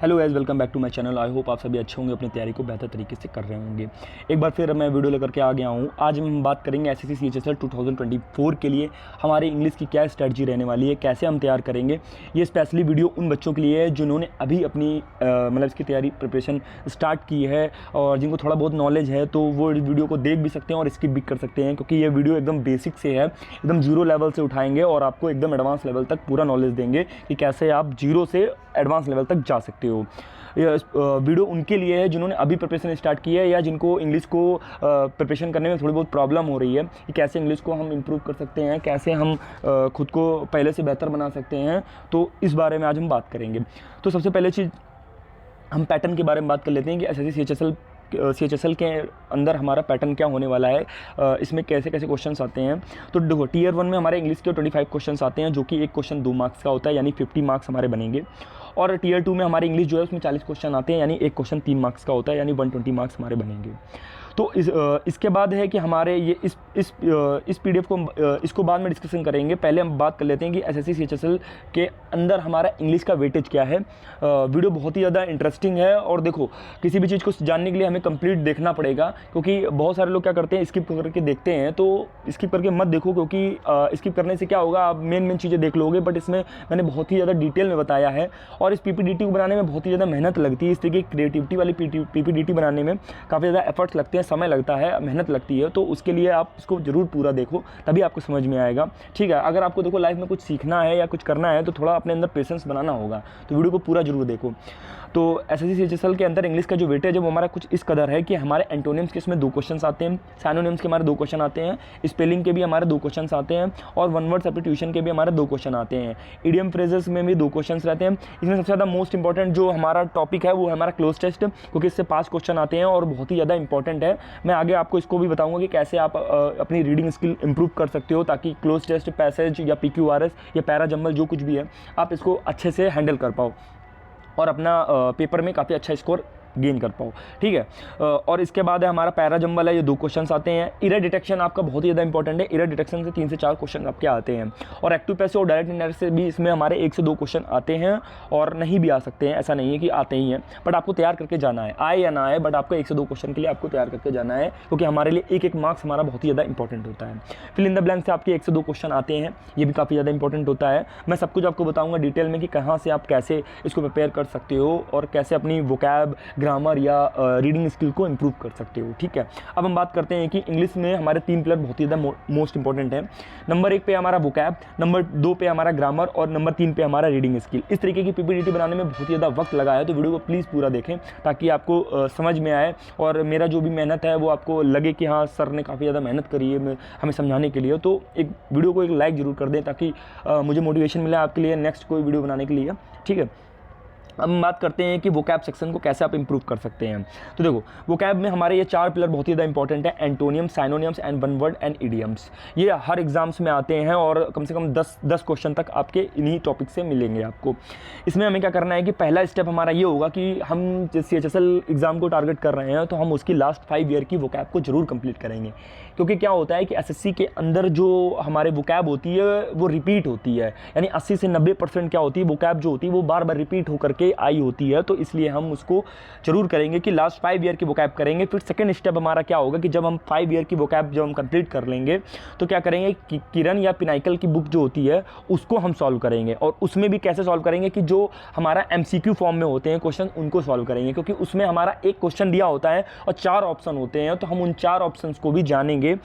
Hello guys, welcome back to my channel. I hope आप सभी अच्छे होंगे, अपनी तैयारी को बेहतर तरीके से कर रहे होंगे। एक बार फिर मैं वीडियो लेकर के आ गया हूँ। आज हम बात करेंगे एसएससी सीएचएसएल 2024 के लिए हमारे इंग्लिश की क्या स्ट्रेटजी रहने वाली है, कैसे हम तैयार करेंगे। ये स्पेशली वीडियो उन बच्चों के लिए है जिन्होंने अभी अपनी मतलब इसकी तैयारी प्रिपरेशन स्टार्ट की है और जिनको थोड़ा बहुत नॉलेज है, तो वो वीडियो को देख भी सकते हैं और स्किप भी कर सकते हैं, क्योंकि ये वीडियो एकदम बेसिक से है, एकदम जीरो लेवल से उठाएंगे और आपको एकदम एडवांस लेवल तक पूरा नॉलेज देंगे कि कैसे आप जीरो से एडवांस लेवल तक जा सकते हो। ये वीडियो उनके लिए है जिन्होंने अभी प्रिपरेशन स्टार्ट की है या जिनको इंग्लिश को प्रिपरेशन करने में थोड़ी बहुत प्रॉब्लम हो रही है कि कैसे इंग्लिश को हम इम्प्रूव कर सकते हैं, कैसे हम खुद को पहले से बेहतर बना सकते हैं। तो इस बारे में आज हम बात करेंगे। तो सबसे पहले चीज़ हम पैटर्न के बारे में बात कर लेते हैं कि एसएससी सीएचएसएल के अंदर हमारा पैटर्न क्या होने वाला है, इसमें कैसे कैसे क्वेश्चंस आते हैं। तो देखो, टीयर 1 में हमारे इंग्लिश के 25 क्वेश्चंस आते हैं, जो कि एक क्वेश्चन 2 मार्क्स का होता है, यानी 50 मार्क्स हमारे बनेंगे। और टीयर 2 में हमारे इंग्लिश जो है उसमें 40 क्वेश्चन आते हैं, यानी एक क्वेश्चन 3 मार्क्स का होता है, यानी 120 मार्क्स हमारे बनेंगे। तो इसके बाद है कि हमारे ये इस पीडीएफ को इसको बाद में डिस्कशन करेंगे। पहले हम बात कर लेते हैं कि एसएससी सीएचएसएल के अंदर हमारा इंग्लिश का वेटेज क्या है। वीडियो बहुत ही ज़्यादा इंटरेस्टिंग है और देखो, किसी भी चीज़ को जानने के लिए हमें कंप्लीट देखना पड़ेगा, क्योंकि बहुत सारे लोग क्या करते हैं, स्किप करके देखते हैं। तो स्किप करके मत देखो, क्योंकि स्किप करने से क्या होगा, आप मेन चीज़ें देख लोगे, बट इसमें मैंने बहुत ही ज़्यादा डिटेल में बताया है। और इस पीपीडीटी को बनाने में बहुत ही ज़्यादा मेहनत लगती है। इस तरीके की क्रिएटिविटी वाली पीपीडीटी बनाने में काफ़ी ज़्यादा एफर्ट्स लगते हैं, समय लगता है, मेहनत लगती है। तो उसके लिए आप इसको जरूर पूरा देखो, तभी आपको समझ में आएगा। ठीक है, अगर आपको देखो लाइफ में कुछ सीखना है या कुछ करना है, तो थोड़ा अपने अंदर पेशेंस बनाना होगा, तो वीडियो को पूरा जरूर देखो। तो एसएससी सीएचएसएल के अंदर इंग्लिश का जो वेटेज है वो हमारा कुछ इस कदर है कि हमारे एंटोनिम्स के इसमें 2 क्वेश्चन आते हैं, साइनोनिम्स के हमारे 2 क्वेश्चन आते हैं, स्पेलिंग के भी हमारे 2 क्वेश्चन आते हैं, और वन वर्ड सब्स्टिट्यूशन के भी हमारे 2 क्वेश्चन आते हैं। इडियम फ्रेजेस में भी 2 क्वेश्चन रहते हैं। इसमें सबसे ज़्यादा मोस्ट इंपॉर्टेंट जो हमारा टॉपिक है वो है हमारा क्लोज टेस्ट, क्योंकि इससे 5 क्वेश्चन आते हैं और बहुत ही ज़्यादा इंपॉर्टेंट है। मैं आगे आपको इसको भी बताऊंगा कि कैसे आप अपनी रीडिंग स्किल इंप्रूव कर सकते हो, ताकि क्लोज टेस्ट, पैसेज या पीक्यूआरएस या पैरा जंबल जो कुछ भी है, आप इसको अच्छे से हैंडल कर पाओ और अपना पेपर में काफ़ी अच्छा स्कोर गेन कर पाओ। ठीक है, और इसके बाद है हमारा पैरा जंबल है, ये 2 क्वेश्चंस आते हैं। एरर डिटेक्शन आपका बहुत ही ज़्यादा इंपॉर्टेंट है। एरर डिटेक्शन से 3 से 4 क्वेश्चन आपके आते हैं, और एक्टिव पैसिव और डायरेक्ट इनडायरेक्ट से भी इसमें हमारे 1 से 2 क्वेश्चन आते हैं, और नहीं भी आ सकते हैं, ऐसा नहीं है कि आते ही हैं, बट आपको तैयार करके जाना है, आए या ना आए, बट आपको 1 से 2 क्वेश्चन के लिए आपको तैयार करके जाना है, क्योंकि हमारे लिए एक मार्क्स हमारा बहुत ही ज़्यादा इंपॉर्टेंट होता है। फिल इन द ब्लैंक से आपके 1 से 2 क्वेश्चन आते हैं, ये भी काफ़ी ज़्यादा इंपॉर्टेंट होता है। मैं सब कुछ आपको बताऊँगा डिटेल में कि कहाँ से आप कैसे इसको प्रिपेयर कर सकते हो और कैसे अपनी वोकैब, ग्रामर या रीडिंग स्किल को इंप्रूव कर सकते हो। ठीक है, अब हम बात करते हैं कि इंग्लिश में हमारे 3 पिलर बहुत ही ज़्यादा मोस्ट इंपॉर्टेंट है। नंबर 1 पे हमारा वोकैब, नंबर 2 पे हमारा ग्रामर, और नंबर 3 पे हमारा रीडिंग स्किल। इस तरीके की पीपीडीटी बनाने में बहुत ही ज़्यादा वक्त लगा है, तो वीडियो को प्लीज़ पूरा देखें ताकि आपको समझ में आए और मेरा जो भी मेहनत है वो आपको लगे कि हाँ, सर ने काफ़ी ज़्यादा मेहनत करी है हमें समझाने के लिए। तो एक वीडियो को एक लाइक ज़रूर कर दें, ताकि मुझे मोटिवेशन मिले आपके लिए नेक्स्ट कोई वीडियो बनाने के लिए। ठीक है, अब हम बात करते हैं कि वोकैब सेक्शन को कैसे आप इंप्रूव कर सकते हैं। तो देखो, वोकैब में हमारे ये 4 पिलर बहुत ही ज़्यादा इंपॉर्टेंट है, antonym, synonyms and one word and idioms. ये हर एग्जाम्स में आते हैं और कम से कम 10 क्वेश्चन तक आपके इन्हीं टॉपिक से मिलेंगे आपको। इसमें हमें क्या करना है कि पहला स्टेप हमारा ये होगा कि हम जिस सीएचएसएल एग्जाम को टारगेट कर रहे हैं, तो हम उसकी लास्ट 5 ईयर की वोकैब को जरूर कंप्लीट करेंगे, क्योंकि क्या होता है कि एसएससी के अंदर जो हमारे वोकैब होती है वो रिपीट होती है, यानी 80 से 90% क्या होती है, वोकैब जो होती है वो बार बार रिपीट होकर के आई होती है। तो इसलिए हम उसको जरूर करेंगे कि लास्ट 5 ईयर की वोकैब करेंगे। फिर सेकंड स्टेप हमारा क्या होगा कि जब हम 5 ईयर की वोकैब जब हम कंप्लीट कर लेंगे, तो क्या करेंगे कि किरण या पिनाइकल की बुक जो होती है उसको हम सॉल्व करेंगे, और उसमें भी कैसे सॉल्व करेंगे कि जो हमारा एमसीक्यू फॉर्म में होते हैं क्वेश्चन, उनको सॉल्व करेंगे, क्योंकि उसमें हमारा एक क्वेश्चन दिया होता है और 4 ऑप्शन होते हैं, तो हम उन 4 ऑप्शंस को भी जानेंगे।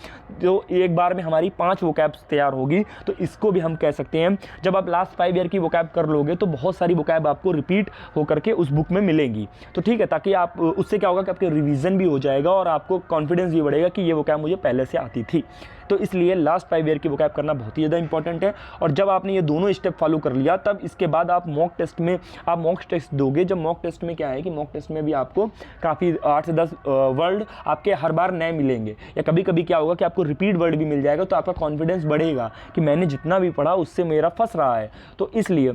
तो एक बार में हमारी 5 वोकैब्स तैयार होगी। तो इसको भी हम कह सकते हैं, जब आप लास्ट 5 ईयर की वोकैब कर लोगे तो बहुत सारी वोकैब आपको रिपीट होकर के उस बुक में मिलेंगी। तो ठीक है, ताकि आप उससे क्या होगा कि आपके रिवीजन भी हो जाएगा और आपको कॉन्फिडेंस भी बढ़ेगा कि ये वोकैब मुझे पहले से आती थी। तो इसलिए लास्ट 5 ईयर की वोकैब करना बहुत ही ज़्यादा इंपॉर्टेंट है। और जब आपने ये दोनों स्टेप फॉलो कर लिया, तब इसके बाद आप मॉक टेस्ट में आप मॉक टेस्ट दोगे। जब मॉक टेस्ट में क्या है कि मॉक टेस्ट में भी आपको काफ़ी 8 से 10 वर्ड आपके हर बार नए मिलेंगे, या कभी कभी क्या होगा कि आपको रिपीट वर्ड भी मिल जाएगा। तो आपका कॉन्फिडेंस बढ़ेगा कि मैंने जितना भी पढ़ा उससे मेरा फंस रहा है। तो इसलिए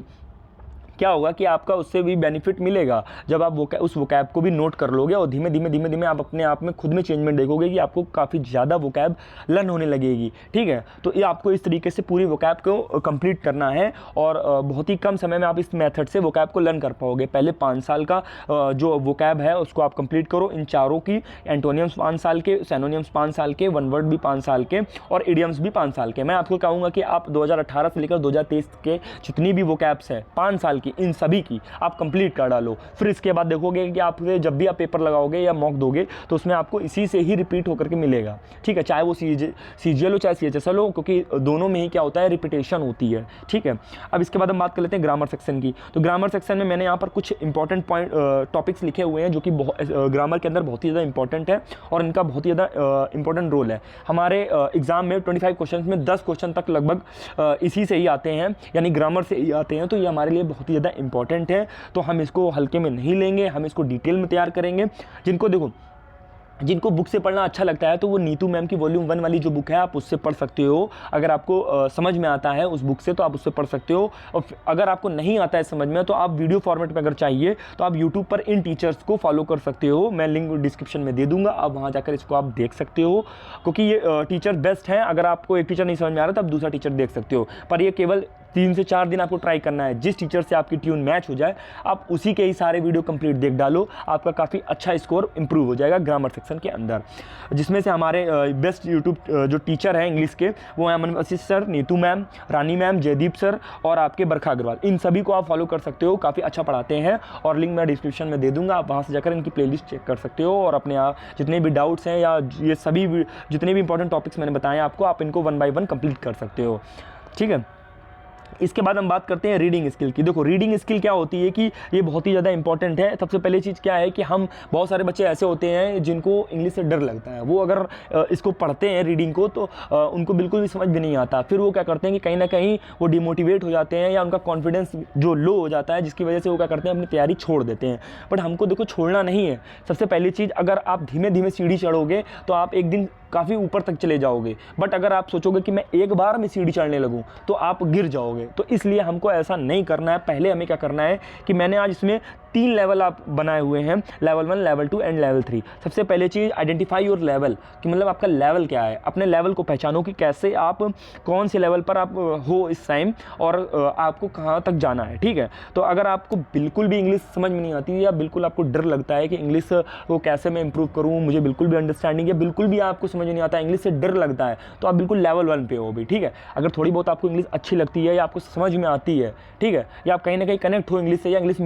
क्या होगा कि आपका उससे भी बेनिफिट मिलेगा जब आप उस वोकैब को भी नोट कर लोगे और धीमे धीमे आप अपने आप में खुद में चेंजमेंट देखोगे कि आपको काफ़ी ज़्यादा वोकैब लर्न होने लगेगी। ठीक है, तो ये आपको इस तरीके से पूरी वोकैब को कंप्लीट करना है और बहुत ही कम समय में आप इस मेथड से वोकैब को लर्न कर पाओगे। पहले 5 साल का जो वोकैब है उसको आप कंप्लीट करो, इन चारों की, एंटोनियम्स 5 साल के, सिनोनियम्स 5 साल के, वन वर्ड भी 5 साल के और इडियम्स भी 5 साल के। मैं आपको कहूँगा कि आप 2018 से लेकर 2023 के जितनी भी वोकैब्स है 5 साल की, इन सभी की आप कंप्लीट कर डालो। फिर इसके बाद देखोगे कि आप जब भी आप पेपर लगाओगे या मॉक दोगे तो उसमें आपको इसी से ही रिपीट होकर के मिलेगा। ठीक है, चाहे वो CGL हो चाहे CHSL हो, क्योंकि दोनों में ही क्या होता है, रिपीटेशन होती है। ठीक है, अब इसके बाद हम बात कर लेते हैं ग्रामर सेक्शन की। तो ग्रामर सेक्शन में मैंने यहाँ पर कुछ इंपॉर्टेंट टॉपिक्स लिखे हुए हैं जो कि ग्रामर के अंदर बहुत ही ज़्यादा इंपॉर्टेंट है और इनका बहुत ही ज़्यादा इंपॉर्टेंट रोल है। हमारे एग्जाम में 25 क्वेश्चन में 10 क्वेश्चन तक लगभग इसी से ही आते हैं, यानी ग्रामर से ही आते हैं। तो ये हमारे लिए बहुत ही ज़्यादा इंपॉर्टेंट है, तो हम इसको हल्के में नहीं लेंगे, हम इसको डिटेल में तैयार करेंगे। जिनको बुक से पढ़ना अच्छा लगता है तो वो नीतू मैम की वॉल्यूम 1 वाली जो बुक है आप उससे पढ़ सकते हो। अगर आपको समझ में आता है उस बुक से तो आप उससे पढ़ सकते हो, और अगर आपको नहीं आता है समझ में तो आप वीडियो फॉर्मेट में अगर चाहिए तो आप यूट्यूब पर इन टीचर्स को फॉलो कर सकते हो। मैं लिंक डिस्क्रिप्शन में दे दूंगा, आप वहाँ जाकर इसको आप देख सकते हो, क्योंकि ये टीचर बेस्ट हैं। अगर आपको एक टीचर नहीं समझ में आ रहा तो आप दूसरा टीचर देख सकते हो, पर ये केवल 3 से 4 दिन आपको ट्राई करना है। जिस टीचर से आपकी ट्यून मैच हो जाए आप उसी के ही सारे वीडियो कंप्लीट देख डालो, आपका काफ़ी अच्छा स्कोर इंप्रूव हो जाएगा ग्रामर सेक्शन के अंदर। जिसमें से हमारे बेस्ट यूट्यूब जो टीचर हैं इंग्लिश के वो हैं अमन वशिष्ठ सर, नीतू मैम, रानी मैम, जयदीप सर और आपके बरखा अग्रवाल। इन सभी को आप फॉलो कर सकते हो, काफ़ी अच्छा पढ़ाते हैं और लिंक मैं डिस्क्रिप्शन में दे दूंगा, आप वहाँ से जाकर इनकी प्लेलिस्ट चेक कर सकते हो और अपने जितने भी डाउट्स हैं या ये सभी जितने भी इंपॉर्टेंट टॉपिक्स मैंने बताए आपको, आप इनको 1 बाय 1 कंप्लीट कर सकते हो। ठीक है, इसके बाद हम बात करते हैं रीडिंग स्किल की। देखो रीडिंग स्किल क्या होती है कि ये बहुत ही ज़्यादा इंपॉर्टेंट है। सबसे पहले चीज़ क्या है कि हम बहुत सारे बच्चे ऐसे होते हैं जिनको इंग्लिश से डर लगता है, वो अगर इसको पढ़ते हैं रीडिंग को तो उनको बिल्कुल भी समझ भी नहीं आता। फिर वो क्या करते हैं कि कहीं ना कहीं वो डिमोटिवेट हो जाते हैं या उनका कॉन्फिडेंस जो लो हो जाता है, जिसकी वजह से वो क्या करते हैं अपनी तैयारी छोड़ देते हैं। बट हमको देखो छोड़ना नहीं है। सबसे पहली चीज़, अगर आप धीमे धीमे सीढ़ी चढ़ोगे तो आप एक दिन काफ़ी ऊपर तक चले जाओगे। बट अगर आप सोचोगे कि मैं एक बार में सीढ़ी चढ़ने लगूं तो आप गिर जाओगे। तो इसलिए हमको ऐसा नहीं करना है। पहले हमें क्या करना है कि मैंने आज इसमें 3 लेवल आप बनाए हुए हैं, लेवल 1, लेवल 2 एंड लेवल 3। सबसे पहले चीज़ आइडेंटिफाई योर लेवल, कि मतलब आपका लेवल क्या है। अपने लेवल को पहचानो कि कैसे आप कौन से लेवल पर आप हो इस टाइम और आपको कहाँ तक जाना है। ठीक है, तो अगर आपको बिल्कुल भी इंग्लिश समझ में नहीं आती या बिल्कुल आपको डर लगता है कि इंग्लिश को कैसे मैं इंप्रूव करूँ, मुझे बिल्कुल भी अंडरस्टैंडिंग या बिल्कुल भी आपको समझ नहीं आता, इंग्लिश से डर लगता है, तो आप बिल्कुल लेवल 1 पे हो भी। ठीक है, अगर थोड़ी बहुत आपको इंग्लिश अच्छी लगती है या आपको समझ में आती है, ठीक है, या आप कहीं ना कहीं कनेक्ट हो इंग्लिश से या इंग्लिश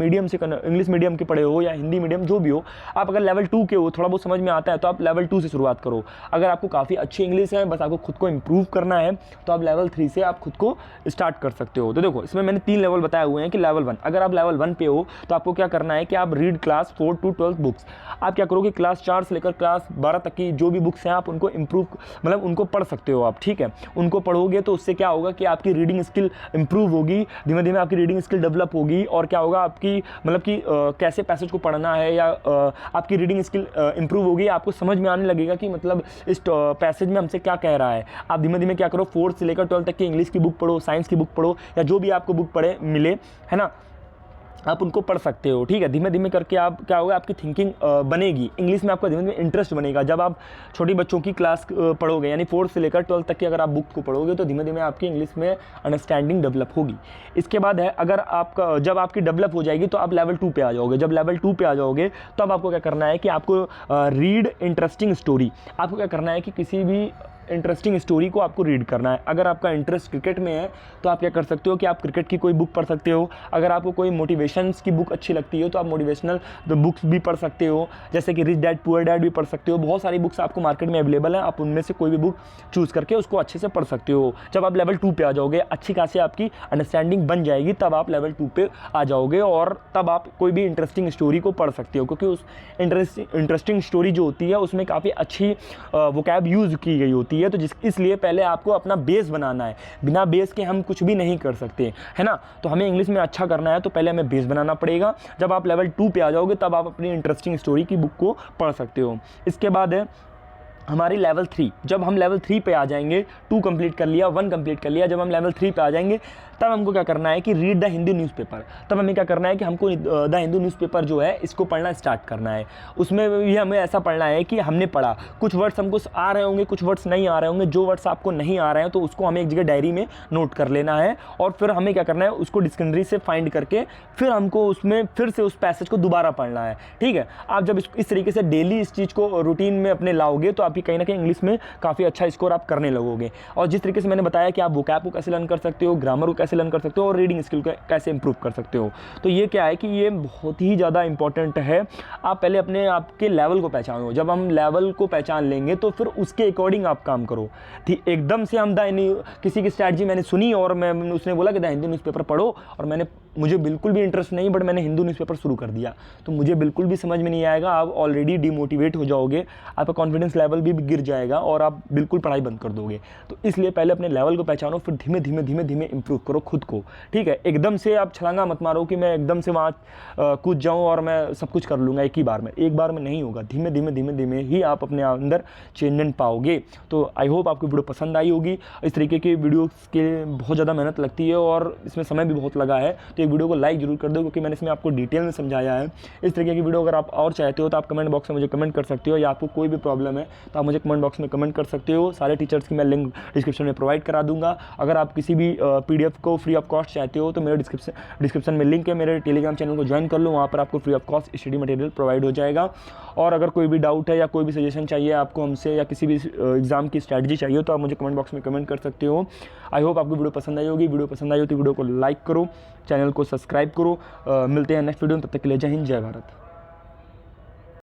मीडियम के पढ़े हो या हिंदी मीडियम जो भी हो, आप अगर लेवल 2 के हो, थोड़ा बहुत समझ में आता है तो आप लेवल 2 से शुरुआत करो। अगर आपको काफ़ी अच्छी इंग्लिश है, बस आपको खुद को इंप्रूव करना है, तो आप लेवल 3 से आप खुद को स्टार्ट कर सकते हो। तो देखो इसमें मैंने 3 लेवल बताए हुए हैं कि लेवल 1, अगर आप लेवल 1 पे हो तो आपको क्या करना है कि आप रीड क्लास 4 to 12 बुक्स। आप क्या करोगे, क्लास 4 से लेकर क्लास 12 तक की जो भी बुक्स हैं आप उनको इंप्रूव मतलब उनको पढ़ सकते हो आप। ठीक है, उनको पढ़ोगे तो उससे क्या होगा कि आपकी रीडिंग स्किल इंप्रूव होगी, धीमे धीमे आपकी रीडिंग स्किल डेवलप होगी और क्या होगा आपकी मतलब कि कैसे पैसेज को पढ़ना है या आपकी रीडिंग स्किल इंप्रूव होगी। आपको समझ में आने लगेगा कि मतलब इस पैसेज में हमसे क्या कह रहा है। आप धीमे धीमे क्या करो, 4th से लेकर 12th तक की इंग्लिश की बुक पढ़ो, साइंस की बुक पढ़ो या जो भी आपको बुक पढ़े मिले, है ना, आप उनको पढ़ सकते हो। ठीक है, धीमे धीमे करके आप क्या होगा, आपकी थिंकिंग बनेगी इंग्लिश में, आपका धीमे धीमे इंटरेस्ट बनेगा। जब आप छोटी बच्चों की क्लास पढ़ोगे यानी 4th से लेकर 12th तक की अगर आप बुक को पढ़ोगे तो धीमे धीमे आपकी इंग्लिश में अंडरस्टैंडिंग डेवलप होगी। इसके बाद है, अगर आपका जब आपकी डेवलप हो जाएगी तो आप लेवल 2 पे आ जाओगे। जब लेवल 2 पे आ जाओगे तो अब आपको क्या करना है कि आपको रीड इंटरेस्टिंग स्टोरी। आपको क्या करना है कि किसी भी इंटरेस्टिंग स्टोरी को आपको रीड करना है। अगर आपका इंटरेस्ट क्रिकेट में है तो आप क्या कर सकते हो कि आप क्रिकेट की कोई बुक पढ़ सकते हो। अगर आपको कोई मोटिवेशंस की बुक अच्छी लगती है तो आप मोटिवेशनल बुक्स भी पढ़ सकते हो, जैसे कि रिच डैड पुअर डैड भी पढ़ सकते हो। बहुत सारी बुक्स आपको मार्केट में अवेलेबल है, आप उनमें से कोई भी बुक चूज़ करके उसको अच्छे से पढ़ सकते हो। जब आप लेवल 2 पे आ जाओगे, अच्छी खासी आपकी अंडरस्टैंडिंग बन जाएगी, तब आप लेवल 2 पे आ जाओगे और तब आप कोई भी इंटरेस्टिंग स्टोरी को पढ़ सकते हो, क्योंकि उस इंटरेस्टिंग स्टोरी जो होती है उसमें काफ़ी अच्छी वोकैब यूज़ की गई होती है। तो इसलिए पहले आपको अपना बेस बनाना है, बिना बेस के हम कुछ भी नहीं कर सकते, है ना। तो हमें इंग्लिश में अच्छा करना है तो पहले हमें बेस बनाना पड़ेगा। जब आप लेवल 2 पे आ जाओगे तब आप अपनी इंटरेस्टिंग स्टोरी की बुक को पढ़ सकते हो। इसके बाद है हमारी लेवल 3, जब हम लेवल 3 पे आ जाएंगे, 2 कंप्लीट कर लिया, 1 कंप्लीट कर लिया, जब हम लेवल 3 पे आ जाएंगे तब हमको क्या करना है कि रीड द हिंदू न्यूज़पेपर। तब हमें क्या करना है कि हमको द हिंदू न्यूज़पेपर जो है इसको पढ़ना स्टार्ट करना है। उसमें भी हमें ऐसा पढ़ना है कि हमने पढ़ा, कुछ वर्ड्स हमको आ रहे होंगे, कुछ वर्ड्स नहीं आ रहे होंगे। जो वर्ड्स आपको नहीं आ रहे हैं तो उसको हमें एक जगह डायरी में नोट कर लेना है और फिर हमें क्या करना है, उसको डिक्शनरी से फाइंड करके फिर हमको उसमें फिर से उस पैसेज को दोबारा पढ़ना है। ठीक है, आप जब इस तरीके से डेली इस चीज़ को रूटीन में अपने लाओगे तो आपकी कहीं ना कहीं इंग्लिश में काफ़ी अच्छा स्कोर आप करने लगोगे। और जिस तरीके से मैंने बताया कि आप वोकैब को कैसे लर्न कर सकते हो, ग्रामर को कैसे लर्न कर सकते हो और रीडिंग स्किल को कैसे इंप्रूव कर सकते हो, तो ये क्या है कि ये बहुत ही ज़्यादा इंपॉर्टेंट है। आप पहले अपने आपके लेवल को पहचानो। जब हम लेवल को पहचान लेंगे तो फिर उसके अकॉर्डिंग आप काम करो। ठीक, एकदम से हम किसी की स्ट्रैटेजी मैंने सुनी और उसने बोला कि द हिंदू न्यूज़पेपर पढ़ो और मुझे बिल्कुल भी इंटरेस्ट नहीं, बट मैंने हिंदू न्यूज़पेपर शुरू कर दिया तो मुझे बिल्कुल भी समझ में नहीं आएगा। आप ऑलरेडी डिमोटिवेट हो जाओगे, आपका कॉन्फिडेंस लेवल भी गिर जाएगा और आप बिल्कुल पढ़ाई बंद कर दोगे। तो इसलिए पहले अपने लेवल को पहचानो, फिर धीमे धीमे धीमे धीमे इंप्रूव करो खुद को। ठीक है, एकदम से आप छलांगा मत मारो कि मैं एकदम से वहाँ कूद जाऊँ और मैं सब कुछ कर लूँगा एक बार में नहीं होगा। धीमे धीमे धीमे धीमे ही आप अपने अंदर चेंज पाओगे। तो आई होप आपको वीडियो पसंद आई होगी। इस तरीके की वीडियोस के बहुत ज़्यादा मेहनत लगती है और इसमें समय भी बहुत लगा है, तो एक वीडियो को लाइक जरूर कर दो क्योंकि मैंने इसमें आपको डिटेल में समझाया है। इस तरीके की वीडियो अगर आप और चाहते हो तो आप कमेंट बॉक्स में मुझे कमेंट कर सकते हो, या आपको कोई भी प्रॉब्लम है तो आप मुझे कमेंट बॉक्स में कमेंट कर सकते हो। सारे टीचर्स की मैं लिंक डिस्क्रिप्शन में प्रोवाइड करा दूंगा। अगर आप किसी भी PDF को फ्री ऑफ कॉस्ट चाहते हो तो मेरे डिस्क्रिप्शन में लिंक है, मेरे टेलीग्राम चैनल को ज्वाइन कर लो, वहाँ पर आपको free of cost study material provide हो जाएगा। और अगर कोई भी डाउट है या कोई भी सजेशन चाहिए आपको हमसे या किसी भी एग्जाम की स्ट्रैटेजी चाहिए तो आप मुझे कमेंट बॉक्स में कमेंट कर सकते हो। आई होप आपको वीडियो पसंद आई होगी। वीडियो पसंद आई हो तो वीडियो को लाइक करो, चैनल को सब्सक्राइब करो। मिलते हैं नेक्स्ट वीडियो में, तब तक के लिए जय हिंद, जय भारत।